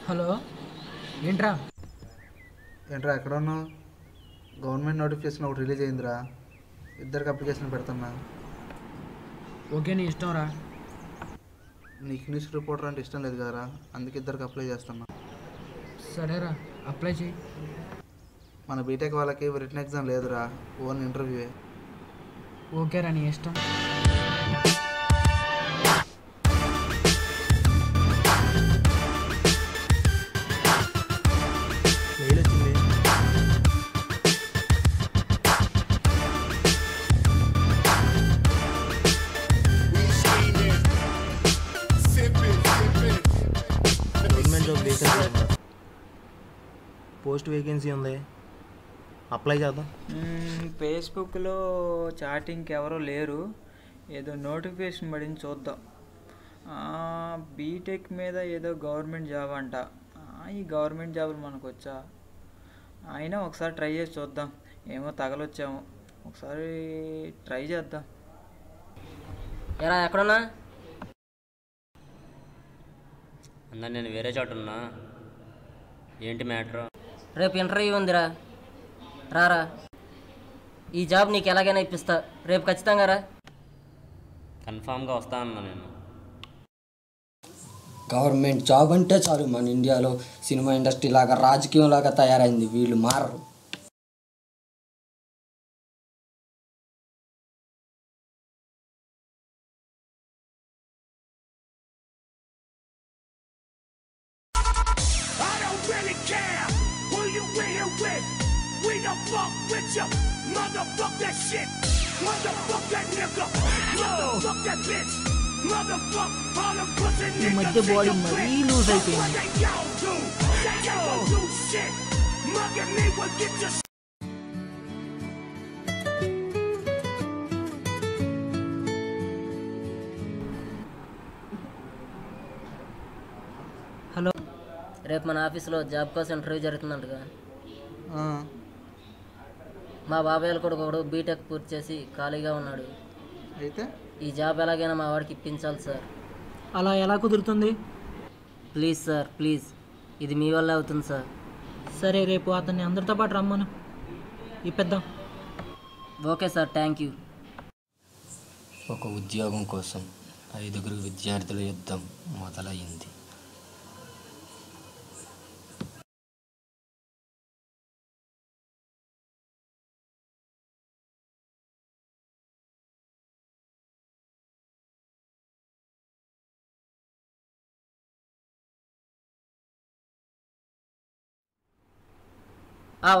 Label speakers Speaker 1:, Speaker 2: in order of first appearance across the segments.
Speaker 1: Hello, ఏంట్రా?
Speaker 2: ఏంట్రా ఎక్కడ ఉన్నావు? గవర్నమెంట్ నోటిఫికేషన్ ఒకటి రిలీజ్ అయిందిరా, ఇద్దరికి అప్లికేషన్ పెడుతున్నా.
Speaker 1: ఓకే, నీ ఇష్టం రా.
Speaker 2: నీకు న్యూస్ రిపోర్టర్ అంటే ఇష్టం లేదు కదరా, అందుకే ఇద్దరికి అప్లై చేస్తున్నా.
Speaker 1: సరేరా, అప్లై చేయి.
Speaker 2: మన బీటెక్ వాళ్ళకి రిటన్ ఎగ్జామ్ లేదురా, ఓన్లీ ఇంటర్వ్యూవే.
Speaker 1: ఓకేరా, నీ ఇష్టం.
Speaker 3: పోస్ట్ వేకెన్సీ ఉంది, అప్లై చేద్దాం.
Speaker 4: ఫేస్బుక్లో చాటింగ్కి ఎవరో లేరు, ఏదో నోటిఫికేషన్ పడింది చూద్దాం. బీటెక్ మీద ఏదో గవర్నమెంట్ జాబ్ అంట. ఈ గవర్నమెంట్ జాబులు మనకు వచ్చా? అయినా ఒకసారి ట్రై చేసి చూద్దాం, ఏమో తగలొచ్చాము, ఒకసారి ట్రై చేద్దాం.
Speaker 5: ఎరా ఎక్కడున్నా అన్నా? నేను వేరే చోట ఉన్నా. ఏంటి మ్యాటర్? రేపు ఇంటర్వ్యూ ఉందిరా, రారా. ఈ జాబ్ నీకు ఎలాగైనా ఇప్పిస్తా, రేపు ఖచ్చితంగా రా. కన్ఫామ్గా వస్తా అన్నా నేను.
Speaker 6: గవర్నమెంట్ జాబ్ అంటే చాలు, మన ఇండియాలో సినిమా ఇండస్ట్రీ లాగా రాజకీయం లాగా తయారైంది. వీళ్ళు మారరు.
Speaker 1: ఈ మధ్య బాడీ మరీ లూజ్ అయిపోయింది. హలో,
Speaker 5: రేపు మన ఆఫీస్లో జాబ్ కోసం ఇంటర్వ్యూ జరుగుతుందంటగా. మా బాబాయ్ల కొడుకు ఒకడు బీటెక్ పూర్తి చేసి ఖాళీగా ఉన్నాడు.
Speaker 2: అయితే
Speaker 5: ఈ జాబ్ ఎలాగైనా మా వాడికి ఇప్పించాలి సార్.
Speaker 1: అలా ఎలా కుదురుతుంది?
Speaker 5: ప్లీజ్ సార్, ప్లీజ్, ఇది మీ వల్లే అవుతుంది సార్.
Speaker 1: సరే, రేపు అతన్ని అందరితో పాటు రమ్మను, ఇప్పిద్దాం.
Speaker 5: Okay sir, thank you.
Speaker 6: ఒక ఉద్యోగం కోసం 5 విద్యార్థుల యుద్ధం మొదలైంది.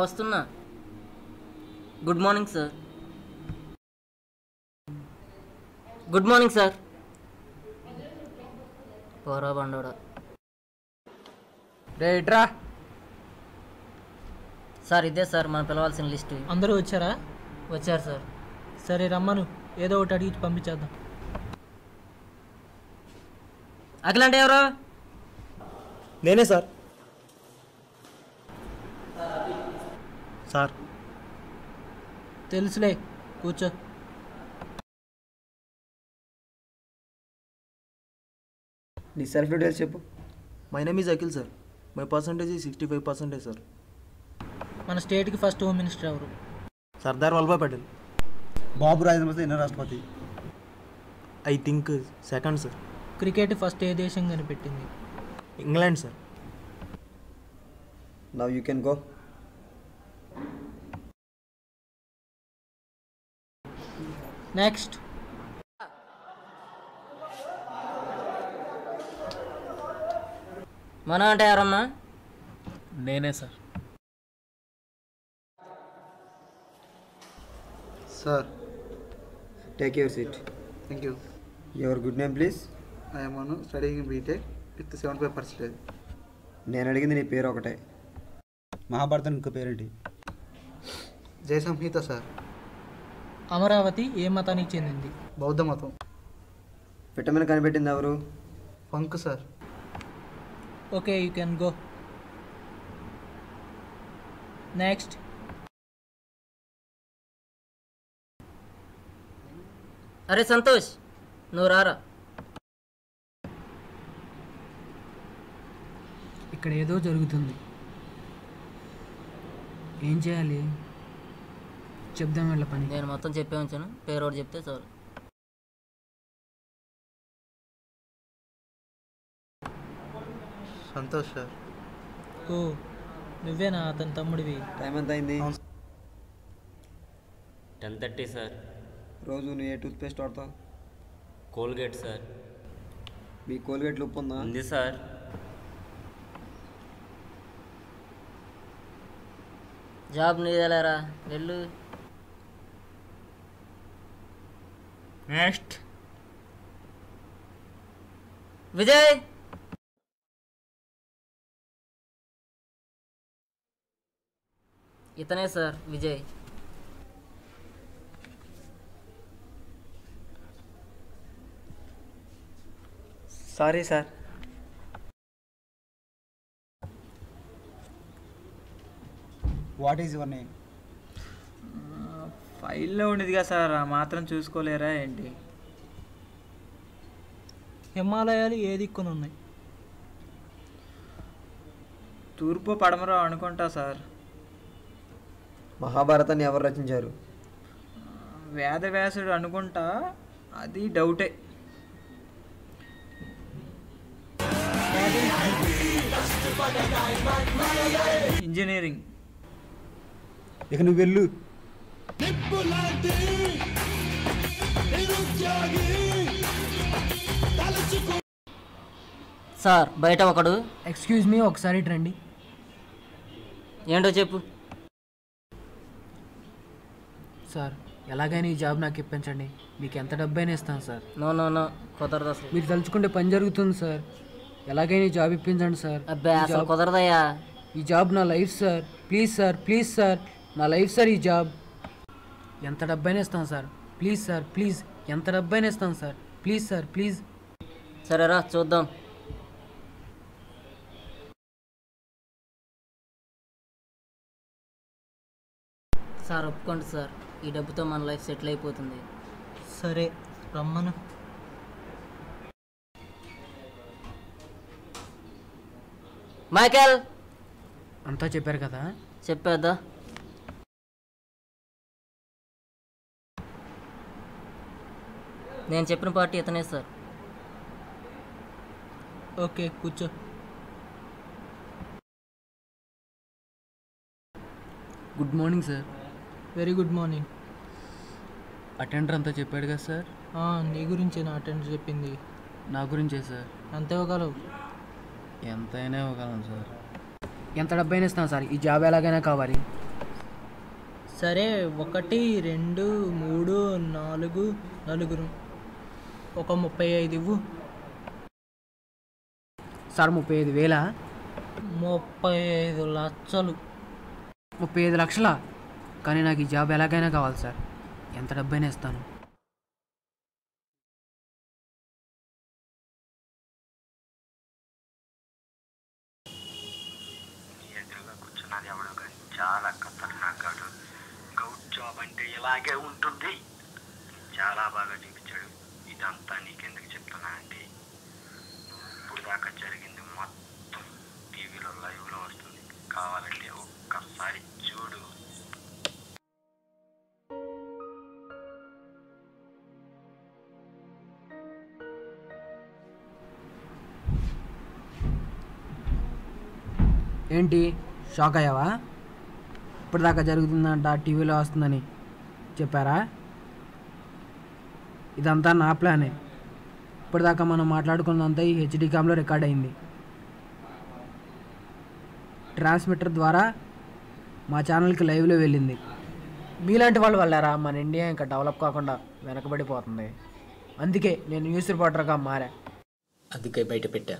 Speaker 5: వస్తున్నా. Good morning sir. Good morning sir. పోరా బండోడా.
Speaker 1: రేట్రా
Speaker 5: సార్, ఇదే సార్ మనం పిలవాల్సిన లిస్టు.
Speaker 1: అందరూ వచ్చారా?
Speaker 5: వచ్చారు సార్.
Speaker 1: సరే, రమ్మను, ఏదో ఒకటి అడిగి పంపించేద్దాం.
Speaker 5: అఖిల్ అంటే ఎవరు?
Speaker 3: నేనే సార్. సార్
Speaker 1: తెలుసులే, కూర్చో.
Speaker 4: నీ సెల్ఫ్ డీటెయిల్స్ చెప్పు.
Speaker 3: My name is Akhil sir. My percentage 65% sir.
Speaker 1: మన స్టేట్కి ఫస్ట్ హోమ్ మినిస్టర్ ఎవరు?
Speaker 3: సర్దార్ వల్లభాయ్ పటేల్.
Speaker 2: బాబు రాజేంద్ర ఎన్నో రాష్ట్రపతి?
Speaker 3: I think second sir.
Speaker 1: Cricket first ఏ దేశం కనిపెట్టింది?
Speaker 3: England sir.
Speaker 4: Now you can go.
Speaker 1: Next.
Speaker 5: మన అంటే ఎవరన్నా?
Speaker 1: నేనే sir.
Speaker 2: Sir,
Speaker 4: take your seat.
Speaker 2: Thank you.
Speaker 4: Your good name please.
Speaker 2: I'm studying BTech with 75%.
Speaker 4: నేను అడిగింది నీ పేరు ఒకటే. మహాభారతం ఇంకో పేరేంటి?
Speaker 2: జయ సంహిత సార్.
Speaker 1: అమరావతి ఏ మతానికి చెందింది?
Speaker 2: బౌద్ధ మతం.
Speaker 4: విటమిన్ కనిపెట్టింది ఎవరు?
Speaker 2: Funk sir.
Speaker 1: Okay, you can go. Next.
Speaker 5: అరే సంతోష్, నువ్వు రారా.
Speaker 7: ఇక్కడ ఏదో జరుగుతుంది. ఏం చేయాలి? చెప్దాం వీళ్ళ పని.
Speaker 5: నేను మొత్తం చెప్పే ఉంచాను, పేరు ఒకటి చెప్తే చాలు.
Speaker 2: సంతోష్ సార్.
Speaker 1: ఓ నువ్వేనా అతని తమ్ముడివి?
Speaker 8: టైం ఎంత అయింది?
Speaker 5: 10:30 సార్.
Speaker 8: రోజు నువ్వు ఏ టూత్పేస్ట్ వాడతావు?
Speaker 5: Colgate sir.
Speaker 8: మీ కోల్గేట్లో ఉప్పు ఉందా?
Speaker 5: ఉంది సార్. జాబ్ నీదేలేరా, వెళ్ళు. నెక్స్ట్ విజయ్. ఇతనే sir Vijay.
Speaker 4: Sorry sir.
Speaker 8: What is your name?
Speaker 4: ఫైల్లో ఉండేదిగా సార్, ఆ మాత్రం చూసుకోలేరా ఏంటి?
Speaker 1: హిమాలయాలు ఏ దిక్కున ఉన్నాయి?
Speaker 4: తూర్పు పడమర అనుకుంటా సార్.
Speaker 8: మహాభారతాన్ని ఎవరు రచించారు?
Speaker 4: వేదవ్యాసుడు అనుకుంటా, అది డౌటే. ఇంజనీరింగ్.
Speaker 8: ఇక నువ్వు వెళ్ళు.
Speaker 5: సార్ బయట ఒకడు.
Speaker 7: ఎక్స్క్యూజ్ మీ, ఒకసారి ఇటు రండి.
Speaker 5: ఏంటో చెప్పు.
Speaker 7: సార్ ఎలాగైనా ఈ జాబ్ నాకు ఇప్పించండి, మీకు ఎంత డబ్బైనా ఇస్తాను సార్.
Speaker 5: నో నో నో, కుదరదు అసలు.
Speaker 7: మీరు తలుచుకుంటే పని జరుగుతుంది సార్. ఎలాగైనా ఈ జాబ్ ఇప్పించండి సార్.
Speaker 5: అబ్బే అసలు కుదరదయ్యా.
Speaker 7: ఈ జాబ్ నా life sir. Please sir, please sir, నా లైఫ్ సార్ ఈ జాబ్. ఎంత డబ్బైనా ఇస్తాను సార్. ప్లీజ్ సార్, ప్లీజ్, ఎంత డబ్బైనా ఇస్తాను సార్. Please sir, please.
Speaker 5: సరేరా చూద్దాం. సార్ ఒప్పుకోండి సార్, ఈ డబ్బుతో మన లైఫ్ సెటిల్ అయిపోతుంది.
Speaker 1: సరే రమ్మను.
Speaker 5: మైకేల్.
Speaker 7: అంతా చెప్పారు కదా?
Speaker 5: చెప్పేద్దా. నేను చెప్పిన పార్టీ ఇతనే సార్.
Speaker 1: ఓకే కూర్చో.
Speaker 7: Good morning sir.
Speaker 1: Very good morning.
Speaker 7: Attender అంతా చెప్పాడు కదా సార్?
Speaker 1: నీ గురించి నా అటెండర్ చెప్పింది.
Speaker 7: నా గురించే సార్.
Speaker 1: అంతే ఇవ్వగలవు?
Speaker 7: ఎంతైనా ఇవ్వగలను సార్. ఎంత డబ్బైనా ఇస్తాను సార్, ఈ జాబ్ ఎలాగైనా కావాలి.
Speaker 1: సరే 1 2 3 4 నలుగురు, ఒక 35 ఇవ్వు.
Speaker 7: సార్ 35,000?
Speaker 1: 35 లక్షలు.
Speaker 7: 35 లక్షలా? కానీ నాకు ఈ జాబ్ ఎలాగైనా కావాలి సార్, ఎంత డబ్బైనా ఇస్తాను.
Speaker 9: ఎదురుగా కూర్చున్నది ఎవడు కానీ చాలా ఖతర్నాక్ గాడు. గౌట్ జాబ్ అంటే ఇలాగే ఉంటుంది. చాలా బాగా చూపించాడు. ఇదంతా నీకెందుకు చెప్తున్నా అంటే, ఇప్పుడు దాకా జరిగింది మొత్తం టీవీలో లైవ్లో వస్తుంది. కావాలంటే ఒక్కసారి చూడు.
Speaker 7: ఏంటి షాక్ అయ్యావా? ఇప్పటిదాకా జరుగుతుందంట, టీవీలో వస్తుందని చెప్పారా? ఇదంతా నా ప్లానే. ఇప్పటిదాకా మనం మాట్లాడుకున్నంతా ఈ హెచ్డి క్యామ్లో రికార్డ్ అయింది. ట్రాన్స్మిటర్ ద్వారా మా ఛానల్కి లైవ్లో వెళ్ళింది. మీలాంటి వాళ్ళు వల్లారా మన ఇండియా ఇంకా డెవలప్ కాకుండా వెనకబడిపోతుంది. అందుకే నేను న్యూస్ రిపోర్టర్గా మారా.
Speaker 6: అందుకే బయట పెట్టా.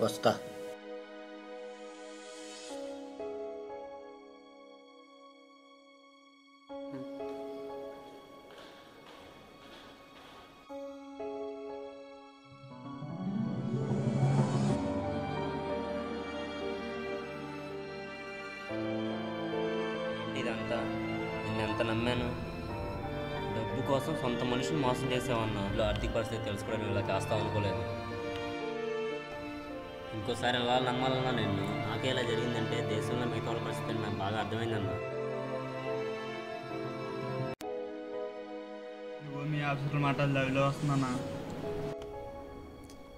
Speaker 6: వస్తా.
Speaker 5: ఇదంతా నేను ఎంత నమ్మాను. డబ్బు కోసం సొంత మనిషిని మోసం చేసామన్నా. ఆర్థిక పరిస్థితి తెలుసుకోవడం ఇలా చేస్తాం అనుకోలేదు. ఇంకోసారి ఎలా నమ్మాలన్నా నేను నాకే ఇలా జరిగిందంటే దేశంలో మిగతా వాళ్ళ పరిస్థితి నాకు బాగా అర్థమైందన్న.
Speaker 10: నువ్వు మీ ఆఫీసులో మాటలు లైవ్లో వస్తుందన్నా.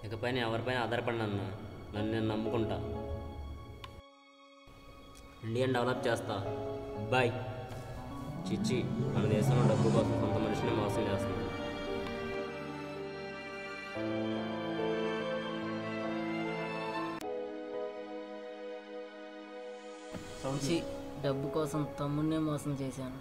Speaker 5: ఇకపైన ఎవరిపైన ఆధారపడినన్నా, నన్ను నేను నమ్ముకుంటా, ఇండియాని డెవలప్ చేస్తా. బాయ్. చిచ్చి, మన దేశంలో డబ్బు కోసం కొంత మనిషిని మోసం చేస్తుంది.
Speaker 1: డబ్బు కోసం తమ్ముడినే మోసం చేశాను.